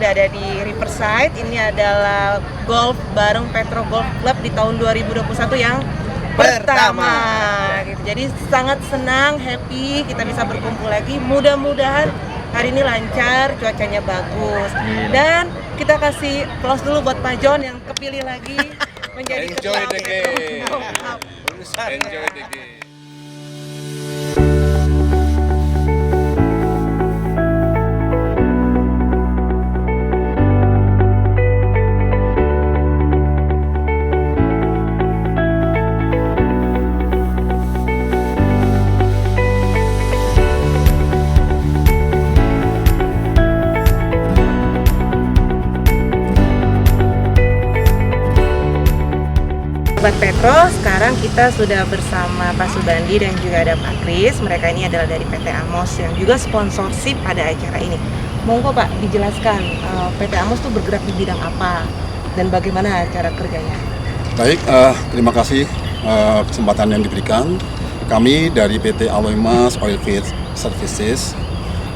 sudah ada di Riverside. Ini adalah golf bareng Petro Golf Club di tahun 2021 yang pertama gitu. Jadi sangat senang, happy kita bisa berkumpul lagi. Mudah-mudahan hari ini lancar, cuacanya bagus. Dan kita kasih applause dulu buat Pak John yang kepilih lagi menjadi Enjoy ketua the Petro game. Golf Club. Enjoy the game. Sobat Petro, sekarang kita sudah bersama Pak Subandi dan juga ada Pak Kris. Mereka ini adalah dari PT Amos yang juga sponsorship pada acara ini. Monggo Pak, dijelaskan PT Amos itu bergerak di bidang apa dan bagaimana cara kerjanya? Baik, terima kasih kesempatan yang diberikan. Kami dari PT Aloymas Oilfield Services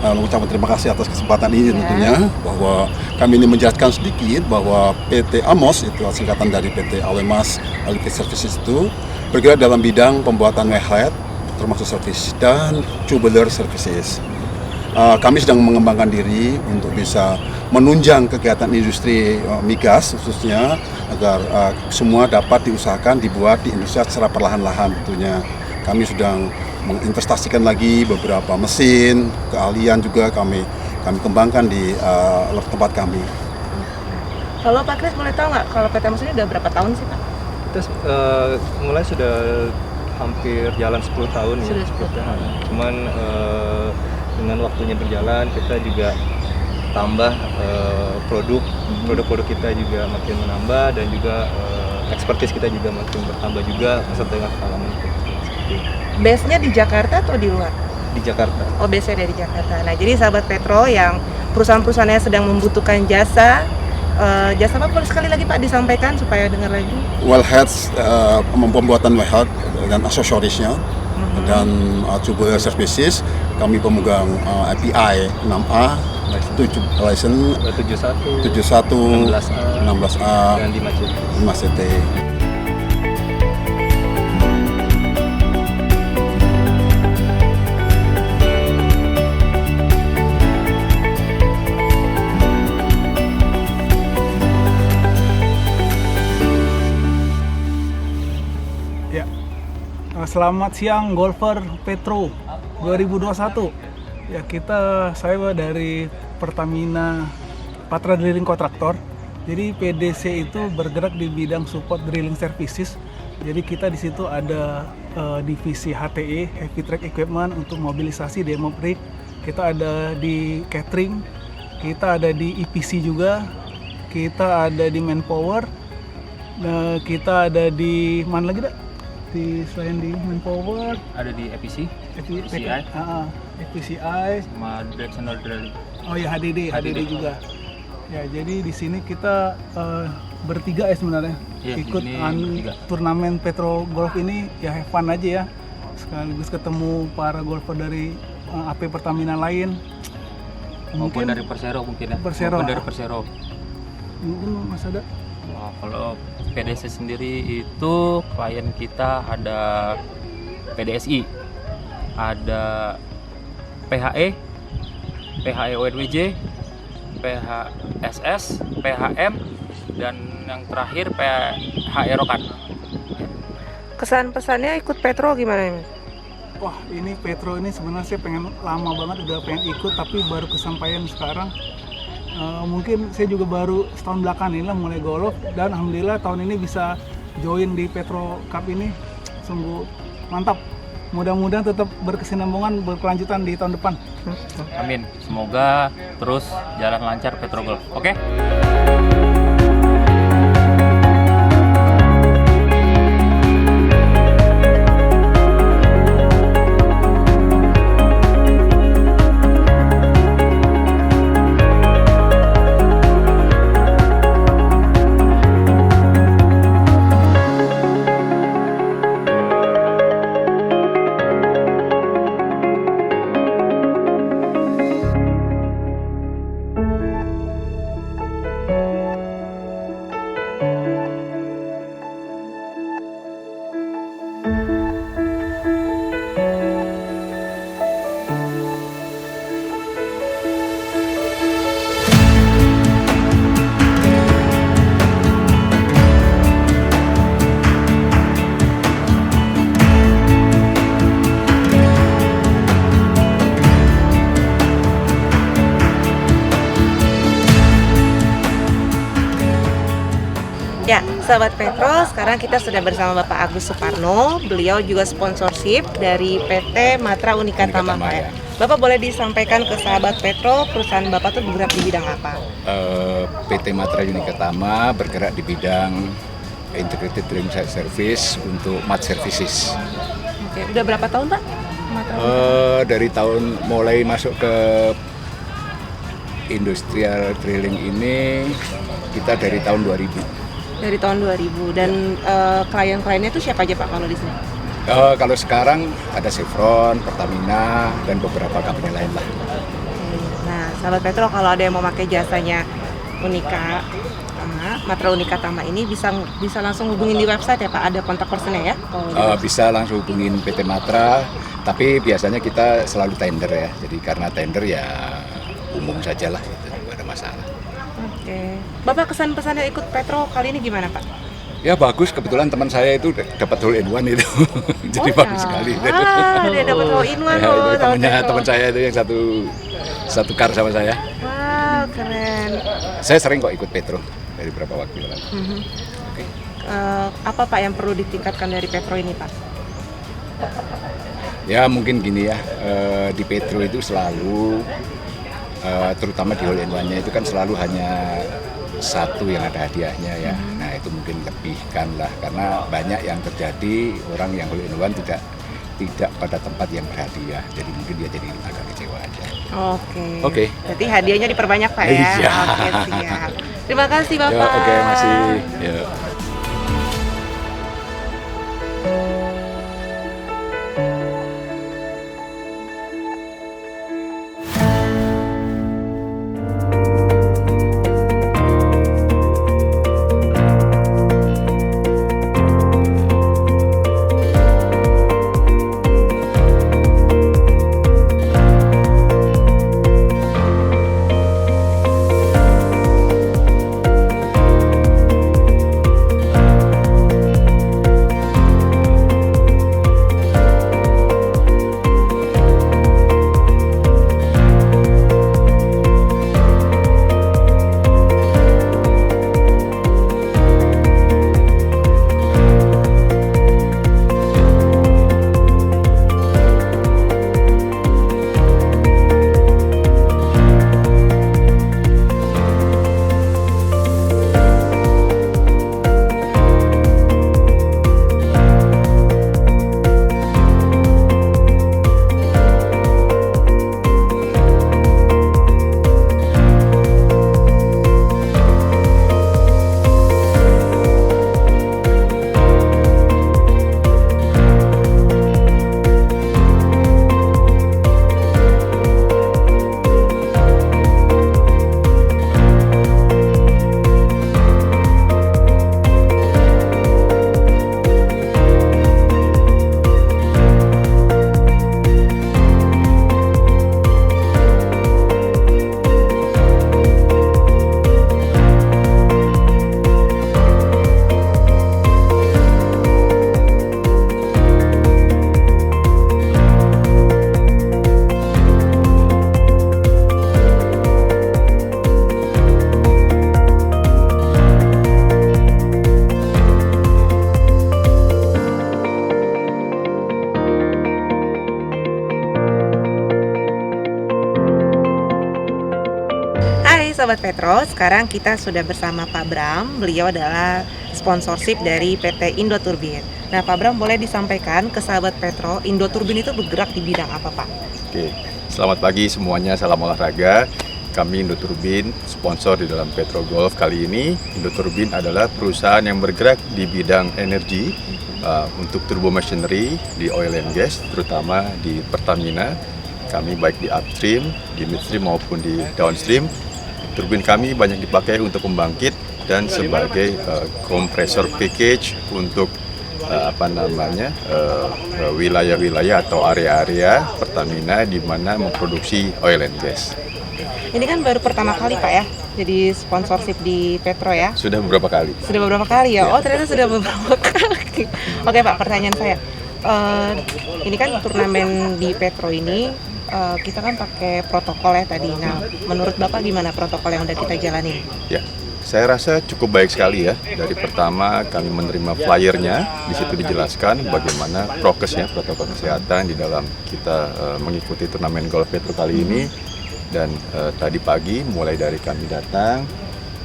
mengucapkan terima kasih atas kesempatan ini tentunya, bahwa kami ini menjelaskan sedikit bahwa PT Amos itu singkatan dari PT Aloymas Oilfield Services itu bergerak dalam bidang pembuatan wellhead termasuk service dan tubular services. Kami sedang mengembangkan diri untuk bisa menunjang kegiatan industri migas khususnya agar semua dapat diusahakan dibuat di Indonesia secara perlahan-lahan tentunya. Kami sedang menginvestasikan lagi beberapa mesin, keahlian juga kami kembangkan di tempat kami. Kalau Pak Kris boleh tahu nggak kalau PT Amos ini udah berapa tahun sih Pak? Kita mulai sudah hampir jalan 10 tahun ya. Sudah 10 tahun. Cuman dengan waktunya berjalan kita juga tambah produk-produk kita juga makin menambah dan juga expertise kita juga makin bertambah juga beserta dengan pengalaman kita. Base-nya di Jakarta atau di luar? Di Jakarta. Oh, base-nya dari Jakarta. Nah, jadi sahabat Petro yang perusahaan-perusahaannya sedang membutuhkan jasa apa boleh sekali lagi Pak disampaikan supaya dengar lagi? Wellheads, pembuatan wellhead dan aksesorisnya dan tubular services, kami pemegang API 6A, license 71, 16A, dan 5CT. Selamat siang golfer Petro 2021. Ya, saya dari Pertamina Patra Drilling Kontraktor. Jadi PDC itu bergerak di bidang support drilling services. Jadi kita di situ ada divisi HTE, Heavy Track Equipment, untuk mobilisasi demo rig. Kita ada di catering, kita ada di EPC juga, kita ada di manpower, kita ada di mana lagi dah? Selain di manpower ada di EPC, EPCI, sama directional drilling. Oh ya, HDD juga. Ya, jadi di sini kita bertiga ya sebenarnya, ikut turnamen Petro Golf ini ya, have fun aja ya, sekaligus ketemu para golfer dari AP Pertamina lain, maupun dari Persero mungkin ya. Maupun dari Persero. Mungkin Mas ada. Kalau PDC sendiri itu klien kita ada PDSI, ada PHE, PHE ONWJ, PHSS, PHM, dan yang terakhir PHE Rokan. Kesan-pesannya ikut Petro gimana ini? Wah, ini Petro ini sebenarnya saya pengen lama banget udah pengen ikut, tapi baru kesampaian sekarang. Mungkin saya juga baru setahun belakangan ini lah mulai golf, dan alhamdulillah tahun ini bisa join di Petro Cup ini, sungguh mantap. Mudah-mudahan tetap berkesinambungan, berkelanjutan di tahun depan. Amin. Semoga terus jalan lancar Petro Golf. Oke? Sahabat Petro, sekarang kita sudah bersama Bapak Agus Suparno. Beliau juga sponsorship dari PT Matra Unika Tama. Bapak boleh disampaikan ke sahabat Petro, perusahaan Bapak tuh bergerak di bidang apa? PT Matra Unika Tama bergerak di bidang Integrated Drilling Site Service untuk mat services. Oke, udah berapa tahun Pak? Matra Dari tahun mulai masuk ke industrial drilling ini kita dari tahun 2000. Dari tahun 2000 dan klien-kliennya itu siapa aja Pak kalau di sini? Kalau sekarang ada Chevron, Pertamina, dan beberapa company lain lah. Nah, sahabat Petro, kalau ada yang mau pakai jasanya Unika Tama, Matra Unika Tama ini bisa langsung hubungin di website ya Pak, ada kontak personnya ya? Bisa langsung hubungin PT Matra, tapi biasanya kita selalu tender ya. Jadi karena tender ya umum saja lah, gitu, nggak ada masalah. Oke. Bapak kesan-pesannya ikut Petro kali ini gimana Pak? Ya bagus, kebetulan teman saya itu dapat hole in one itu, jadi bagus sekali. Wah, dia dapat hole in one Ya, loh. itu teman saya itu yang satu kar sama saya. Wow, keren. Saya sering kok ikut Petro dari beberapa waktu lalu. Oke. Apa Pak yang perlu ditingkatkan dari Petro ini Pak? Ya mungkin gini ya, di Petro itu selalu terutama di hole in one-nya itu kan selalu hanya satu yang ada hadiahnya ya. Nah itu mungkin lebihkan lah, karena banyak yang terjadi orang yang hole in one tidak pada tempat yang berhadiah, jadi mungkin dia jadi agak kecewa aja. Oke. Berarti hadiahnya diperbanyak Pak ya? Iya. Oke, siap. Terima kasih Bapak. Ya, oke, masih. Ya. Sobat Petro, sekarang kita sudah bersama Pak Bram. Beliau adalah sponsorship dari PT Indo Turbin. Nah, Pak Bram boleh disampaikan ke sahabat Petro, Indo Turbin itu bergerak di bidang apa, Pak? Oke, selamat pagi semuanya, salam olahraga. Kami Indo Turbin, sponsor di dalam Petro Golf kali ini. Indo Turbin adalah perusahaan yang bergerak di bidang energi untuk turbo machinery di oil and gas, terutama di Pertamina. Kami baik di upstream, di midstream maupun di downstream. Turbin kami banyak dipakai untuk pembangkit dan sebagai kompresor package untuk wilayah-wilayah atau area-area Pertamina di mana memproduksi oil and gas. Ini kan baru pertama kali Pak ya, jadi sponsorship di Petro ya? Sudah beberapa kali. Sudah beberapa kali ya? Oh ternyata sudah beberapa kali. Oke Pak, pertanyaan saya, ini kan turnamen di Petro ini kita kan pakai protokol ya tadi. Nah, menurut Bapak gimana protokol yang udah kita jalanin? Ya, Saya rasa cukup baik sekali ya. Dari pertama kami menerima flyernya, di situ dijelaskan bagaimana prokesnya, protokol kesehatan di dalam kita mengikuti turnamen golf Petro kali ini. Dan tadi pagi mulai dari kami datang,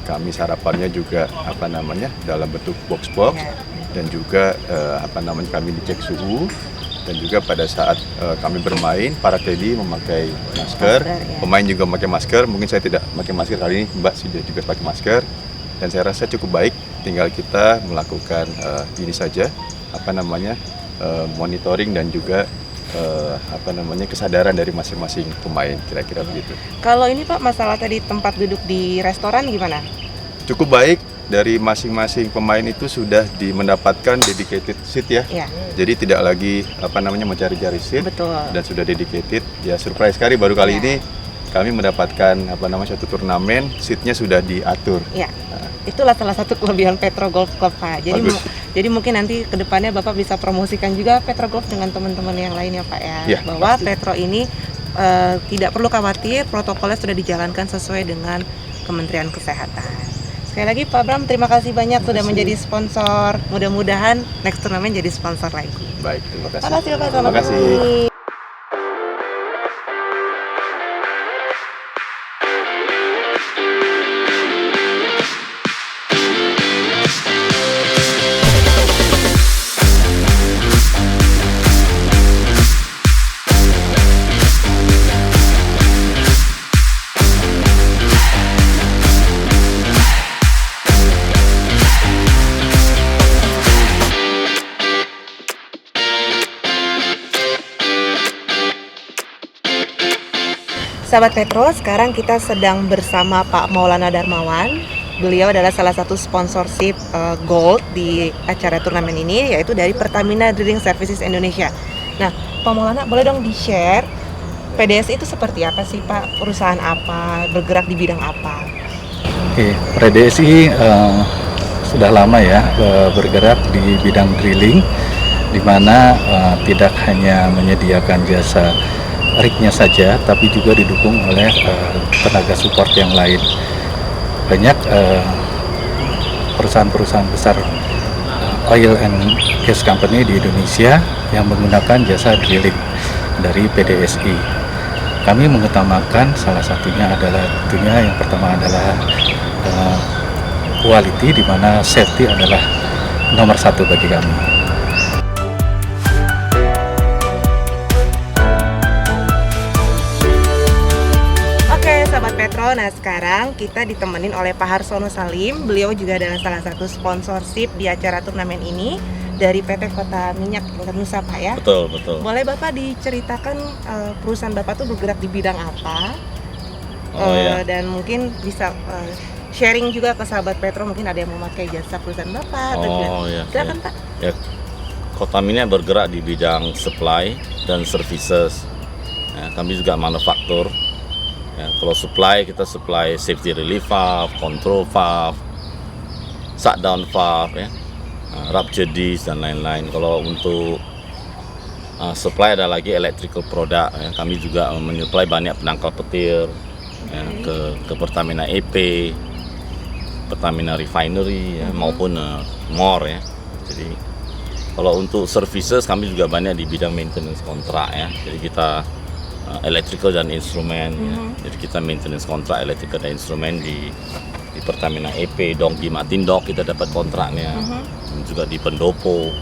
kami sarapannya juga dalam bentuk box-box dan juga kami dicek suhu. Dan juga pada saat kami bermain, para caddy memakai masker, pemain juga memakai masker. Mungkin saya tidak memakai masker kali ini, Mbak sudah juga pakai masker. Dan saya rasa cukup baik. Tinggal kita melakukan ini saja, monitoring dan juga kesadaran dari masing-masing pemain, kira-kira begitu. Kalau ini Pak, masalah tadi tempat duduk di restoran gimana? Cukup baik. Dari masing-masing pemain itu sudah mendapatkan dedicated seat ya. Iya. Jadi tidak lagi mencari-cari seat. Betul. Dan sudah dedicated. Ya surprise sekali baru kali ini kami mendapatkan satu turnamen, seatnya sudah diatur. Iya. Itulah salah satu kelebihan Petro Golf Club Pak. Jadi mungkin nanti kedepannya Bapak bisa promosikan juga Petro Golf dengan teman-teman yang lain ya Pak ya. Ya, bahwa pasti. Petro ini tidak perlu khawatir, protokolnya sudah dijalankan sesuai dengan Kementerian Kesehatan. Sekali lagi Pak Bram, terima kasih banyak sudah menjadi sponsor. Mudah-mudahan next turnamen jadi sponsor lagi. Baik, terima kasih. Terima kasih Pak. Terima kasih. Sahabat Petro, sekarang kita sedang bersama Pak Maulana Darmawan. Beliau adalah salah satu sponsorship gold di acara turnamen ini, yaitu dari Pertamina Drilling Services Indonesia. Nah, Pak Maulana boleh dong di-share PDSI itu seperti apa sih Pak? Perusahaan apa? Bergerak di bidang apa? Oke, PDSI sudah lama ya bergerak di bidang drilling, di mana tidak hanya menyediakan jasa rignya saja, tapi juga didukung oleh tenaga support yang lain. Banyak perusahaan-perusahaan besar oil and gas company di Indonesia yang menggunakan jasa drilling dari PDSI. Kami mengutamakan salah satunya adalah yang pertama adalah quality, di mana safety adalah nomor satu bagi kami. Sahabat Petro, nah sekarang kita ditemenin oleh Pak Harsono Salim. Beliau juga adalah salah satu sponsorship di acara turnamen ini dari PT Kota Minyak Nusa Pak ya. Betul. Boleh Bapak diceritakan perusahaan Bapak tuh bergerak di bidang apa? Iya. Dan mungkin bisa sharing juga ke sahabat Petro, mungkin ada yang memakai jasa perusahaan Bapak atau juga. Iya. Silakan Pak. Ya, Kota Minyak bergerak di bidang supply dan services. Ya, kami juga manufaktur. Ya, kalau supply, kita supply safety relief valve, control valve, shutdown valve, ya, rupture disc dan lain-lain. Kalau untuk supply ada lagi electrical product, ya. Kami juga menyuplai banyak penangkal petir ya, ke Pertamina EP, Pertamina Refinery ya, maupun MOR ya. Jadi kalau untuk services kami juga banyak di bidang maintenance kontrak ya. Jadi kita electrical dan instrumen ya. Jadi kita maintenance kontrak electrical dan instrumen di Pertamina EP, di Matindok kita dapat kontraknya, juga di Pendopo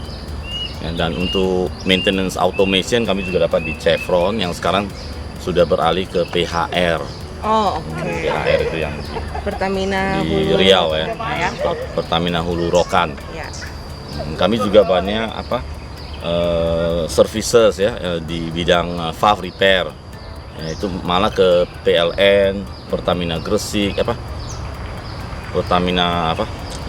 ya. Dan untuk maintenance automation kami juga dapat di Chevron yang sekarang sudah beralih ke PHR. Oh, oke. PHR itu yang Pertamina di Hulu Riau ya. ya. Pertamina Hulu Rokan. Ya. Kami juga banyak services ya di bidang valve repair ya, itu malah ke PLN, Pertamina Gresik Pertamina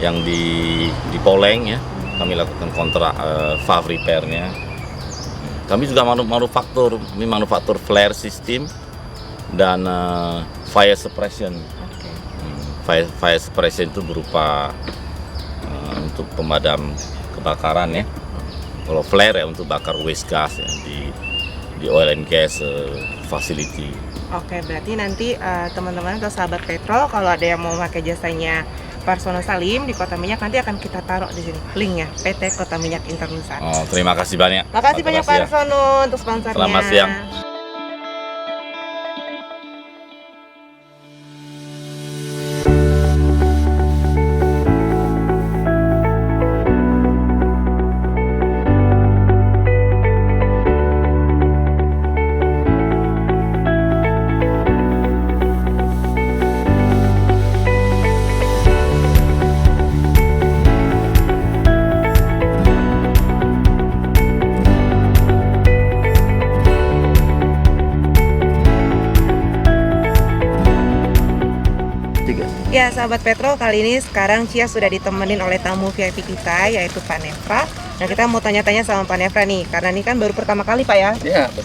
yang di Poleng ya, kami lakukan kontrak valve repairnya. Kami juga manufaktur flare system dan fire suppression. Fire suppression itu berupa untuk pemadam kebakaran ya. Kalau flare ya untuk bakar waste gas ya, di oil and gas facility. Oke, berarti nanti teman-teman atau sahabat Petro kalau ada yang mau pakai jasanya Suparsono Salim di Kota Minyak, nanti akan kita taruh di sini linknya PT Kota Minyak Internusantara. Oh, terima kasih banyak. Makasih banyak Pak ya. Arsono untuk sponsornya. Selamat siang. Ya sahabat Petro, kali ini sekarang Cia sudah ditemenin oleh tamu VIP kita yaitu Pak Nefra. Nah kita mau tanya-tanya sama Pak Nefra nih, karena ini kan baru pertama kali Pak ya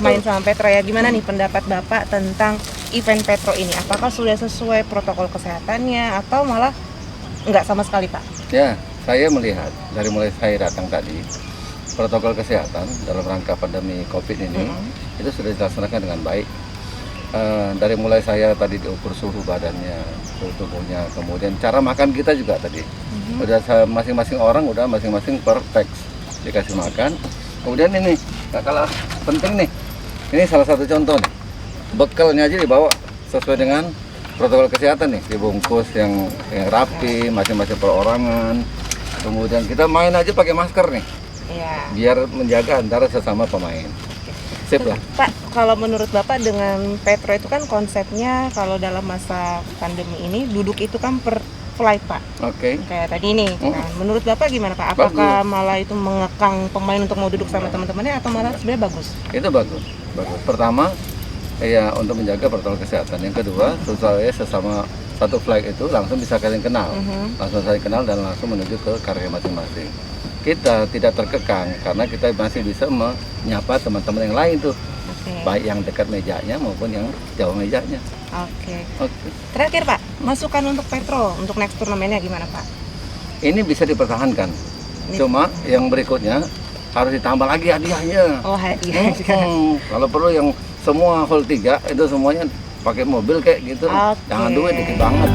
main sama Petro ya. Gimana nih pendapat Bapak tentang event Petro ini? Apakah sudah sesuai protokol kesehatannya atau malah nggak sama sekali Pak? Ya, saya melihat dari mulai saya datang tadi, protokol kesehatan dalam rangka pandemi COVID ini itu sudah dilaksanakan dengan baik. Dari mulai saya tadi diukur suhu badannya, suhu tubuhnya, kemudian cara makan kita juga tadi udah masing-masing orang udah masing-masing perfect dikasih makan. Kemudian ini nggak kalah penting nih, ini salah satu contoh nih, bekalnya aja dibawa sesuai dengan protokol kesehatan nih, dibungkus yang rapi, masing-masing perorangan. Kemudian kita main aja pakai masker nih, biar menjaga antara sesama pemain. Sip lah. Pak, kalau menurut Bapak dengan Petro itu kan konsepnya kalau dalam masa pandemi ini duduk itu kan per flight Pak. Oke. Kayak tadi nih. Nah, menurut Bapak gimana Pak? Apakah malah itu mengekang pemain untuk mau duduk sama teman-temannya atau malah sebenarnya bagus? Itu bagus. Pertama, ya untuk menjaga protokol kesehatan. Yang kedua, supaya sesama satu flight itu langsung bisa saling kenal. Langsung saling kenal dan langsung menuju ke karya masing-masing. Kita tidak terkekang karena kita masih bisa menyapa teman-teman yang lain tuh, baik yang dekat mejanya maupun yang jauh mejanya. Oke. Terakhir Pak, masukan untuk Petro untuk next turnamennya gimana Pak? Ini bisa dipertahankan, cuma yang berikutnya harus ditambah lagi hadiahnya. Oh hadiah. Kalau perlu yang semua hall 3 itu semuanya pakai mobil kayak gitu, jangan duit dikit banget.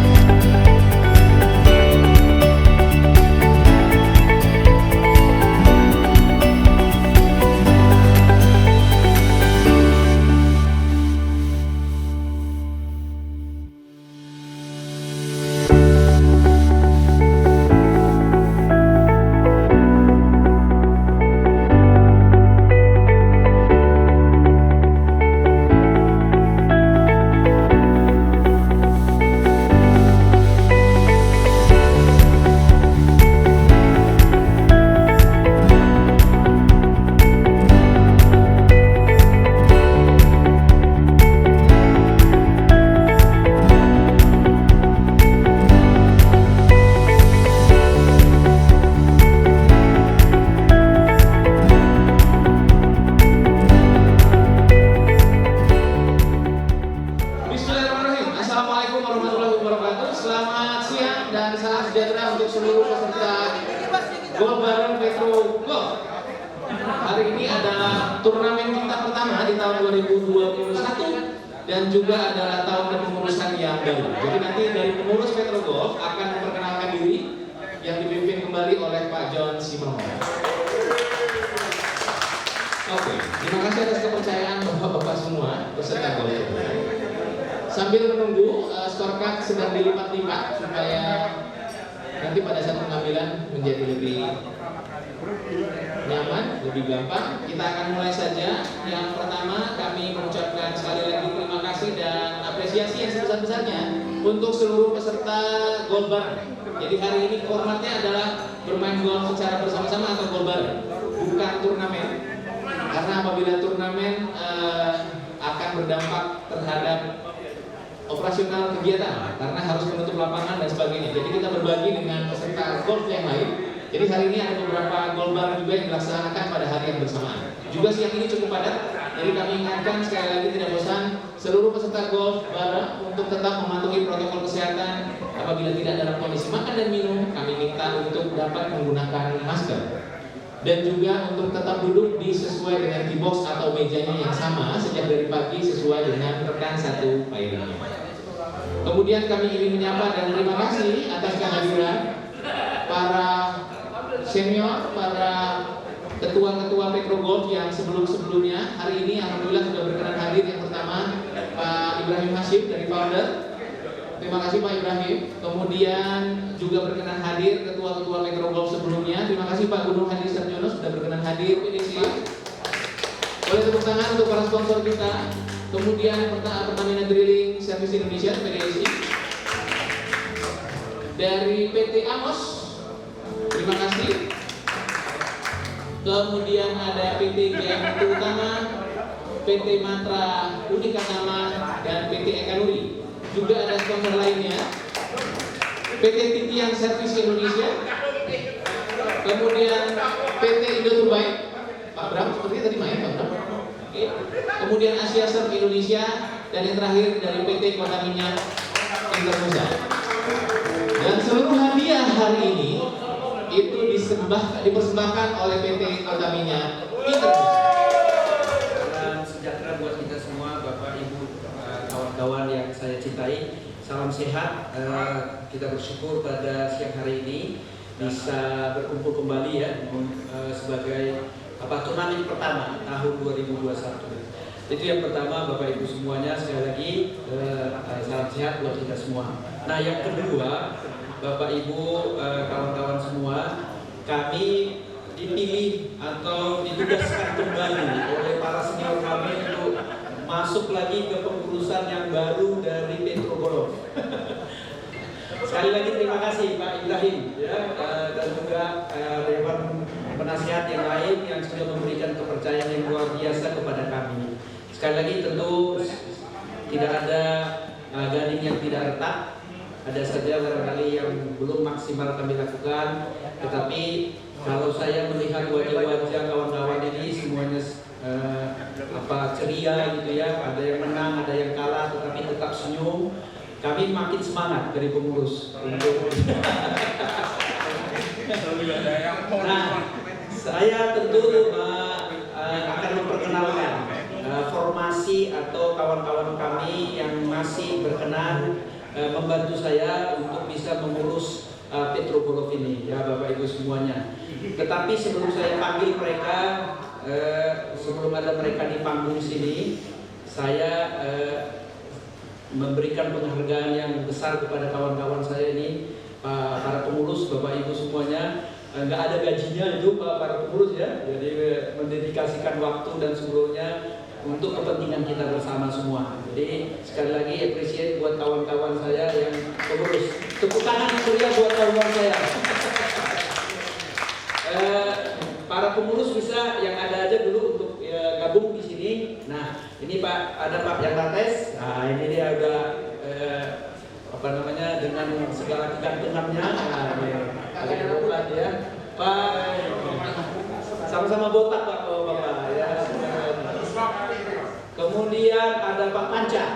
Golf bareng Petro Golf. Hari ini adalah turnamen kita pertama di tahun 2021 dan juga adalah tahun kepengurusan yang baru. Jadi nanti dari pengurus Petro Golf akan memperkenalkan diri yang dipimpin kembali oleh Pak John Simanora. Oke, terima kasih atas kepercayaan bapak-bapak semua peserta golf. Sambil menunggu scorecard sedang dilipat-lipat supaya nanti pada saat pengambilan menjadi lebih nyaman, lebih gampang. Kita akan mulai saja. Yang pertama kami mengucapkan sekali lagi terima kasih dan apresiasi yang sebesar-besarnya untuk seluruh peserta golf bareng. Jadi hari ini formatnya adalah bermain golf secara bersama-sama atau golf bareng, bukan turnamen. Karena apabila turnamen akan berdampak terhadap operasional kegiatan karena harus menutup lapangan dan sebagainya. Jadi kita berbagi dengan peserta golf yang lain. Jadi hari ini ada beberapa golf bareng juga yang dilaksanakan pada hari yang bersamaan. Juga siang ini cukup padat. Jadi kami ingatkan sekali lagi tidak bosan seluruh peserta golf bareng untuk tetap mematuhi protokol kesehatan. Apabila tidak dalam kondisi makan dan minum, kami minta untuk dapat menggunakan masker. Dan juga untuk tetap duduk di sesuai dengan tee box atau mejanya yang sama sejak dari pagi sesuai dengan rekan satu pairingnya. Kemudian kami ingin menyapa dan terima kasih atas kehadiran para senior, para ketua-ketua Petro Golf yang sebelum-sebelumnya. Hari ini alhamdulillah sudah berkenan hadir. Yang pertama Pak Ibrahim Hashim dari founder. Terima kasih Pak Ibrahim. Kemudian juga berkenan hadir ketua-ketua Petro Golf sebelumnya. Terima kasih Pak Gunung Hadi Sarjono sudah berkenan hadir. PDC. Boleh tepuk tangan untuk para sponsor kita. Kemudian Pertamina Drilling Service Indonesia (PDSI). Dari PT Amos, terima kasih. Kemudian ada PT GM Utama, PT Matra Unika Nama, dan PT Ekanuri. Juga ada sponsor lainnya, PT Titian Service Indonesia. Kemudian PT Indo Turbine, Pak Bram, sepertinya tadi main Pak Bram. Oke. Kemudian Asia Surf Indonesia, dan yang terakhir dari PT Kota Minyak Intermusa. Dan seluruh hadiah hari ini itu dipersembahkan oleh PT Kota Minyak Intermusa. Salam sejahtera buat kita semua, Bapak Ibu, kawan-kawan yang saya cintai. Salam sehat. Kita bersyukur pada siang hari ini bisa berkumpul kembali ya sebagai turnamen pertama tahun 2021. Itu yang pertama, Bapak Ibu semuanya, sekali lagi salam sehat buat kita semua. Nah, yang kedua, Bapak Ibu, kawan-kawan semua, kami dipilih atau ditugaskan kembali oleh para senior kami untuk masuk lagi ke pengurusan yang baru dari Petro Golf. Sekali lagi terima kasih Pak Ibrahim ya, dan juga Dewan Penasihat yang lain yang sudah memberikan kepercayaan yang luar biasa kepada kami. Sekali lagi tentu tidak ada gading yang tidak retak, ada saja barangkali yang belum maksimal kami lakukan. Tetapi kalau saya melihat wajah-wajah kawan-kawan ini semuanya ceria gitu ya, ada yang menang, ada yang kalah, tetapi tetap senyum. Kami makin semangat dari pengurus untuk nah, saya tentu akan memperkenalkan formasi atau kawan-kawan kami yang masih berkenan membantu saya untuk bisa mengurus Petro Golf ini ya Bapak Ibu semuanya. Tetapi sebelum saya panggil mereka, sebelum ada mereka di panggung sini, saya memberikan penghargaan yang besar kepada kawan-kawan saya ini, para pengurus, Bapak Ibu semuanya. Nggak ada gajinya itu para pengurus ya, jadi mendedikasikan waktu dan seluruhnya untuk kepentingan kita bersama semua. Jadi sekali lagi appreciate buat kawan-kawan saya yang pengurus. Tepuk tangan yang meriah buat kawan-kawan saya. Para pengurus bisa yang ada aja dulu untuk gabung di sini. Nah, ini Pak, ada Pak yang Lates. Nah, ini dia udah dengan segala kegantengannya. Ada botak ya. Pak, sama-sama botak Pak, Bapak ya. Kemudian ada Pak Panca.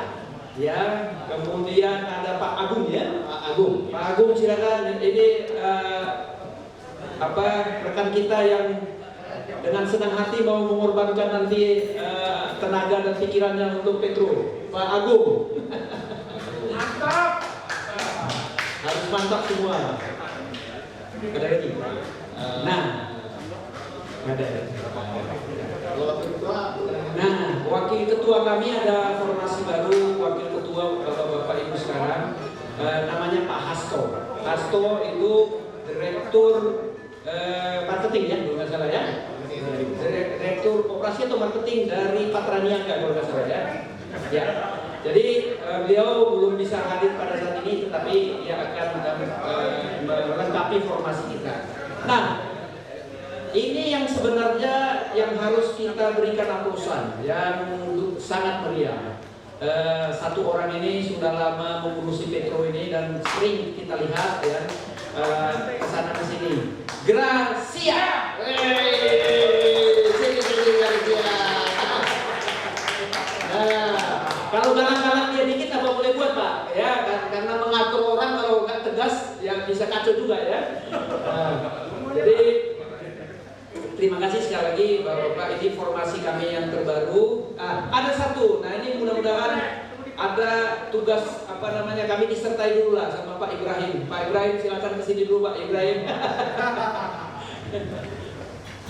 Ya, kemudian ada Pak Agung ya. Pak Agung silakan. Ini rekan kita yang dengan senang hati mau mengorbankan nanti tenaga dan pikirannya untuk Petro. Pak Agung. Mantap. Harus mantap semua. Ada lagi. Nah, ada. Nah, wakil ketua kami ada formasi baru, wakil ketua Bapak Ibu sekarang, namanya Pak Hasto. Hasto itu direktur marketing ya, kalau nggak salah ya. Direktur operasi atau marketing dari Patra Niaga kalau nggak salah ya. Ya. Jadi beliau belum bisa hadir pada saat ini, tetapi dia akan melengkapi formasi kita. Nah, ini yang sebenarnya yang harus kita berikan aplausan, yang sangat meriah. Satu orang ini sudah lama mengurusi Petro ini dan sering kita lihat ya kesana kesini. Gracia. Kalau galak-galak dia dikit apa boleh buat Pak? Ya, karena mengatur orang kalau nggak tegas ya bisa kacau juga ya. Jadi terima kasih sekali lagi Bapak, ini formasi kami yang terbaru. Ada satu. Nah, ini mudah-mudahan ada tugas kami disertai dulu lah sama Pak Ibrahim. Pak Ibrahim silakan kesini dulu Pak Ibrahim.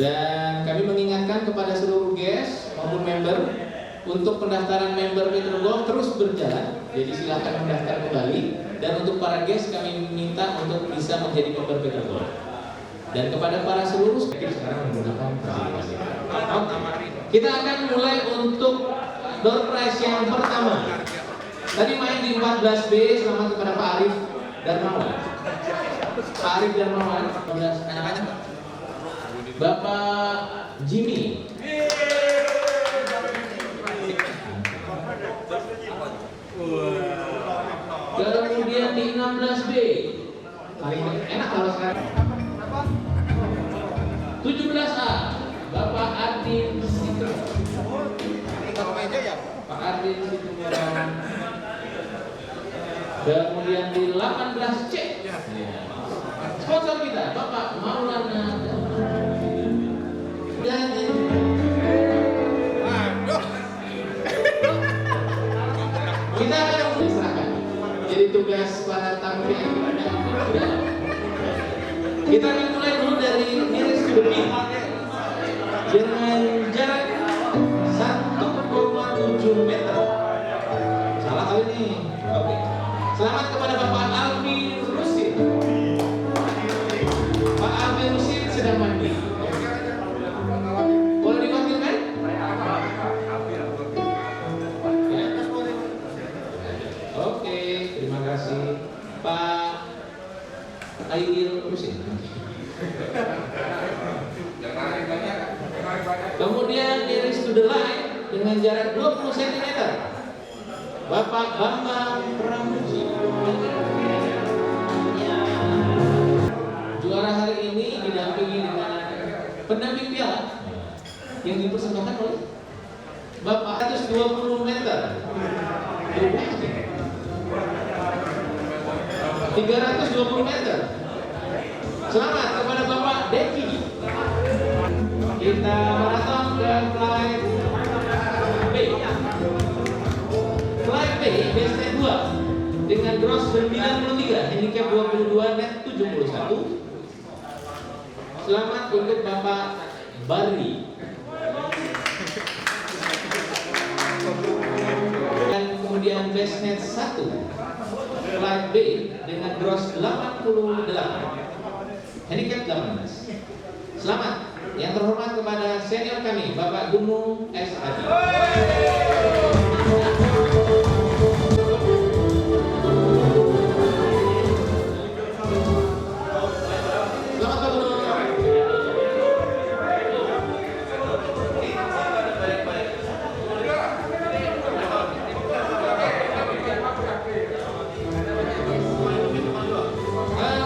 Dan kami mengingatkan kepada seluruh guest maupun member untuk pendaftaran member Petro Golf terus berjalan. Jadi silakan mendaftar kembali. Dan untuk para guest kami minta untuk bisa menjadi member Petro Golf. Dan kepada para seluruh sekarang menggunakan kita akan mulai untuk door prize yang pertama. Tadi main di 14B, selamat kepada Pak Arif Darmawan. Pak Arif Darmawan, anak-anak Bapak Jimmy. Kemudian di 16B, paling enak kalau sekarang. 17A, Bapak Adin Sito. Pak Adin Sito. Kemudian di 18C, sponsor kita Bapak Maulana. Dan kita akan diserahkan. Jadi tugas para tamu yang ada. Kita akan mulai dulu dari nearest to the pin dengan jarak 1,7 meter. Salah kali ini. Oke. Selamat kepada Bapak Alfi Rusid. Pak Alfi Rusid sedang mandi. Boleh diwakilkan? Ya. Oke, terima kasih Pak Aidil Rusid. Kemudian nearest to the line dengan jarak 20 cm. Bapak Bambang Pramuji. Juara hari ini didampingi dengan pendamping piala yang dipersembahkan oleh Bapak 120 meter. 320 meter. Selamat kepada Bapak Deki. Kita maraton ke flight B. Flight B, baseline 2 dengan gross 93, handicap 22, net 71. Selamat untuk Bapak Bari. Dan kemudian baseline 1, flight B dengan gross 88, handicap 18. Selamat. Yang terhormat kepada senior kami, Bapak Gunung S. Hadi. Selamat Pak Gunung.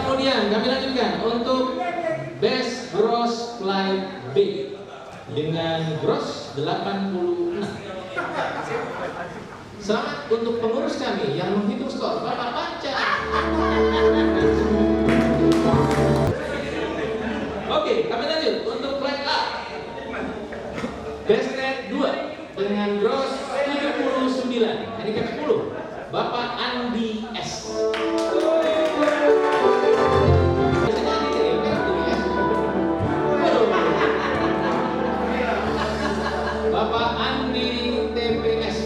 Kemudian kami lanjutkan untuk Best Gross Flight B dengan gross 86. Selamat untuk pengurus kami yang menghitung skor, Bapak Panca. Oke, kami lanjut untuk flight A. Best rate 2 dengan gross 79, handicap 10. Bapak Andi S. Bapak Andi TPS.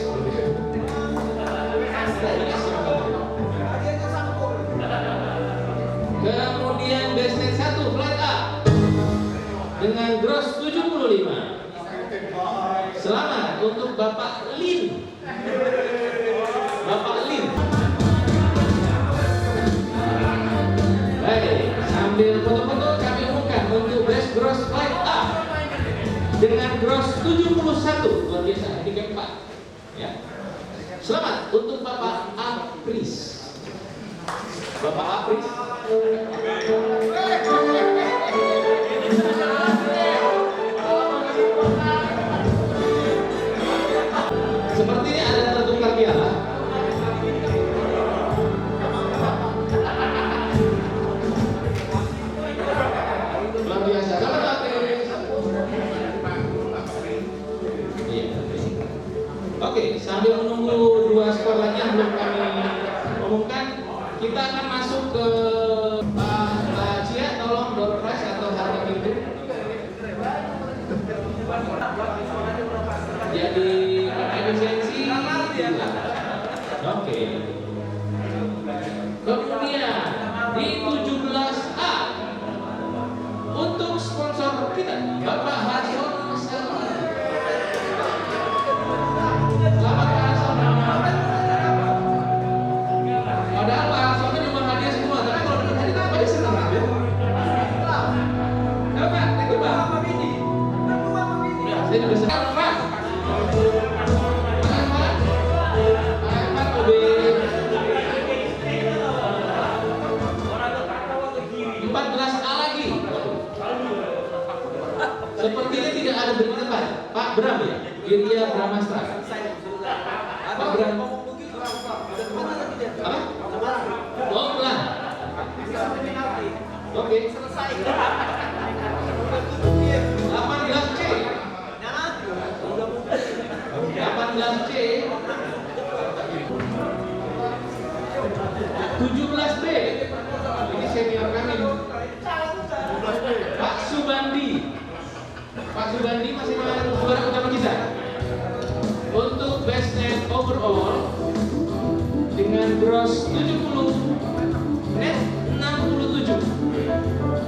Kemudian baseline 1 flight A dengan gross 75. Selamat untuk Bapak Lin. Bapak Lin. Baik, sambil foto-foto kami umumkan untuk best gross flight A dengan gross 71, luar biasa, handicap 4. Ya. Selamat untuk Bapak Apris. Bapak Apris. Sepertinya ada tertukar piala. Luar biasa. Selamat Apris. Oke, sambil menunggu dua skor lagi yang belum kami kita akan masuk ke Pak Cia, tolong door prize atau harga pintu. Jadi efisiensi. Oke. Kemudian di 17A untuk sponsor kita Bapak Harsono Salman. Selamat Pak Harsono. Padahal Pak Harsono cuma hadiah semua, tapi kalau dapat hadiah tambah senang ya. Dapat, itu Pak. Ya, saya juga senang Pak. Pak lebih 14A lagi. Sepertinya tidak ada beri tempat. Pak Bram ya? Girya Bramastra. Pak Bram. Apa? Oh, pelan. Oke. 18C. 18C. 17B. Ini senior kami. Pak Subandi. Pak Subandi masih juara utama kita. Untuk best net overall dengan gross 70, net 67,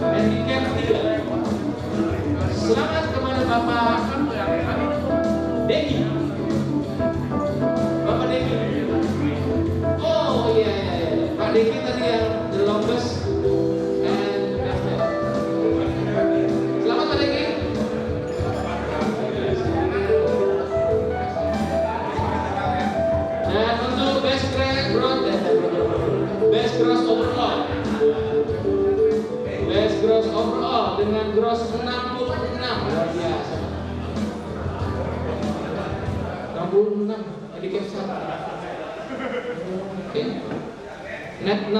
handicap 3. Selamat kepada Bapak Deki. Bapak Deki. Oh iya. Pak Deki tadi yang the longest and best net. Selamat Pak Deki. Dan untuk best gross overall, best gross overall dengan gross 66, luar biasa. 66, handicap 1. Oke. Net 65.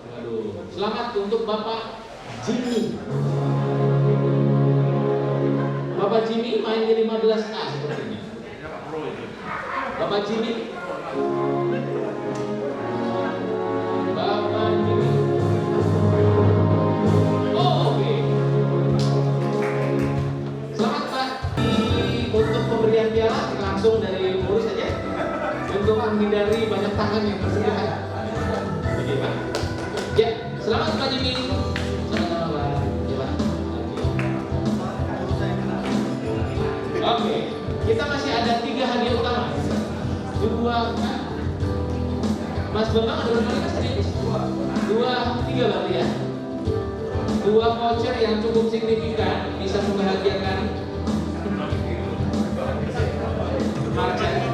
Waduh. Selamat untuk Bapak Jimmy. Bapak Jimmy main di 15A sepertinya. Bapak Jimmy. Bapak Jimmy. Oh, oke. Selamat Pak. Untuk pemberian piala langsung dari pengurus saja. Untuk menghindari banyak tangan yang bersebelahan. Oke Pak. Ya, selamat Pak Jimmy. Selamat Pak. Ya, Pak. Oke, kita masih ada 3 hadiah utama. 2, Mas Bambang ada berapa kali sedikit? 2, 3 berarti ya. 2 voucher yang cukup signifikan bisa membahagiakan Marcel.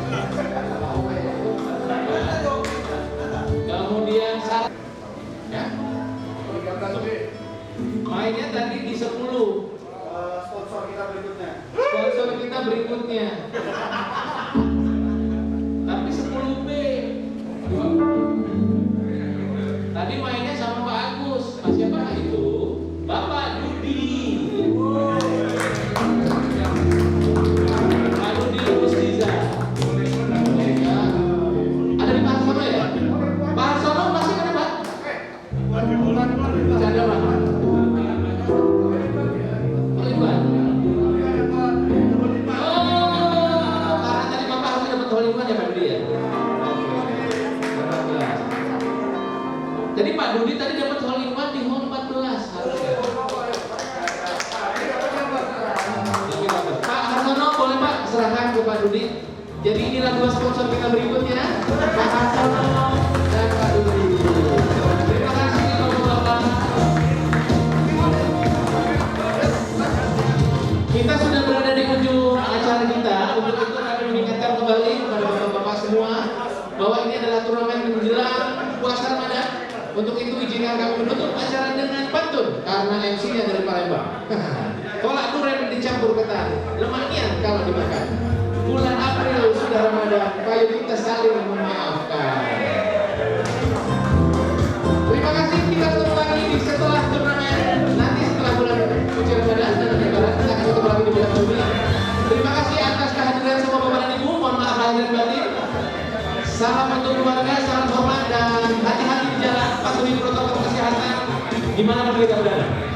Kemudian saat ya. Mainnya tadi di 10. Sponsor kita berikutnya. Tapi 10B. Tadi mainnya sama Pak Agus. Pak siapa itu? Bapak Dudi. Pak Dudi Mustiza. Ada di Pak Harsono ya? Pak Harsono masih ada Pak? Ada Pak. Jadi Pak Dudi tadi dapat hole in one di hole 14 harusnya. Pak Harsono boleh Pak serahkan ke Pak Dudi. Jadi inilah 2 sponsor kita berikutnya, Pak Harsono dan Pak Dudi. Terima kasih Bapak-bapak. Kita sudah berada di ujung acara kita. Untuk itu kami mengingatkan kembali kepada Bapak-bapak semua bahwa ini adalah turnamen menjelang puasa Ramadan. Untuk itu izinkan kami menutup acara dengan pantun karena MC-nya dari Palembang. Kolak durian dicampur ketan, lemaknya kalau dimakan. Bulan April sudah Ramadan, ayo kita saling memaafkan. Terima kasih, kita ketemu lagi setelah turnamen. Nanti setelah bulan suci Ramadan dan Lebaran kita akan ketemu lagi di bulan Juli. Terima kasih atas kehadiran semua bapak dan ibu. Mohon maaf lahir dan batin. Salam untuk keluarga, salam hormat dan hati-hati. berjalan, patuhi protokol kesehatan di mana mereka berada.